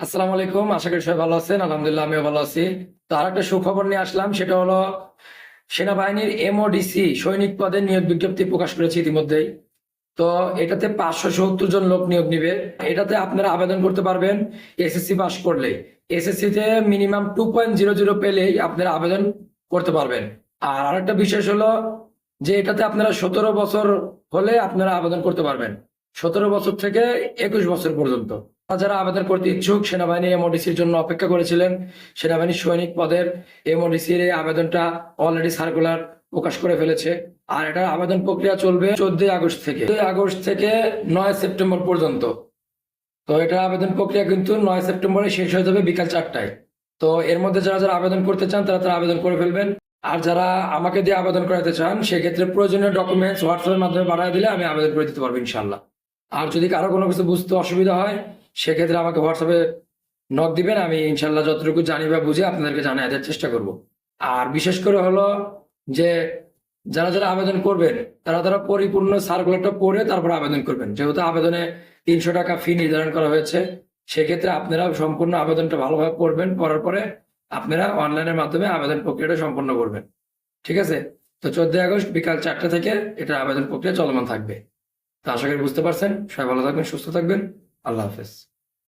আসসালামু আলাইকুম, আশা করি সবাই ভালো আছেন। আলহামদুলিল্লাহ আমিও ভালো আছি। তো আর একটা সুখবর নিয়ে আসলাম, সেটা হলো সেনাবাহিনীর এমওডিসি সৈনিক পদে নিয়োগ বিজ্ঞপ্তি প্রকাশ করেছে ইতিমধ্যেই। তো এটাতে 570 জন লোক নিয়োগ নিবে। এটাতে আপনারা আবেদন করতে পারবেন এসএসসি পাস করলে। এসএসসি তে মিনিমাম 2.00 পেলেই আপনারা আবেদন করতে পারবেন। আর আরেকটা বিশেষ হলো যে এটাতে আপনারা 17 বছর হলে আপনারা আবেদন করতে পারবেন, 17 বছর থেকে 21 বছর পর্যন্ত। যারা আবেদন করতে ইচ্ছুক, সেনাবাহিনী এমওডিসির জন্য অপেক্ষা করেছিলেন, সেনাবাহিনী সৈনিক পদের এমওডিসির এই আবেদনটা অলরেডি সার্কুলার প্রকাশ করে ফেলেছে। আর এটা আবেদন প্রক্রিয়া চলবে 14 আগস্ট থেকে 9 সেপ্টেম্বর পর্যন্ত। তো এটা আবেদন প্রক্রিয়া কিন্তু 9 সেপ্টেম্বরে শেষ হয়ে যাবে বিকাল 4টায়। তো এর মধ্যে যারা যারা আবেদন করতে চান তারা তারা আবেদন করে ফেলবেন। আর যারা আমাকে দিয়ে আবেদন করাতে চান সেক্ষেত্রে প্রয়োজনীয় ডকুমেন্টস হোয়াটসঅ্যাপের মাধ্যমে পাঠিয়ে দিলে আমি আবেদন করে দিতে পারবো ইনশাল্লাহ। আর যদি কারো কোনো কিছু বুঝতে অসুবিধা হয় সেক্ষেত্রে আমাকে হোয়াটসঅ্যাপে নক দিবেন, আমি ইনশাল্লাহ যতটুকু জানি বা বুঝে আপনাদেরকে জানিয়ে দেওয়ার চেষ্টা করব। আর বিশেষ করে হলো যে যারা যারা আবেদন করবেন তারা তারা পরিপূর্ণ সার্কুলারটা পড়ে তারপর আবেদন করবেন, যেহেতু আবেদনে 300 টাকা ফি নির্ধারণ করা হয়েছে। সেক্ষেত্রে আপনারা সম্পূর্ণ আবেদনটা ভালোভাবে পড়বেন, পড়ার পরে আপনারা অনলাইনের মাধ্যমে আবেদন প্রক্রিয়াটা সম্পন্ন করবেন। ঠিক আছে? তো 14 আগস্ট বিকাল 4টা থেকে এটা আবেদন প্রক্রিয়া চলমান থাকবে। তো আশা করি বুঝতে পারছেন। সবাই ভালো থাকবেন, সুস্থ থাকবেন। আল্লাহ হাফেজ।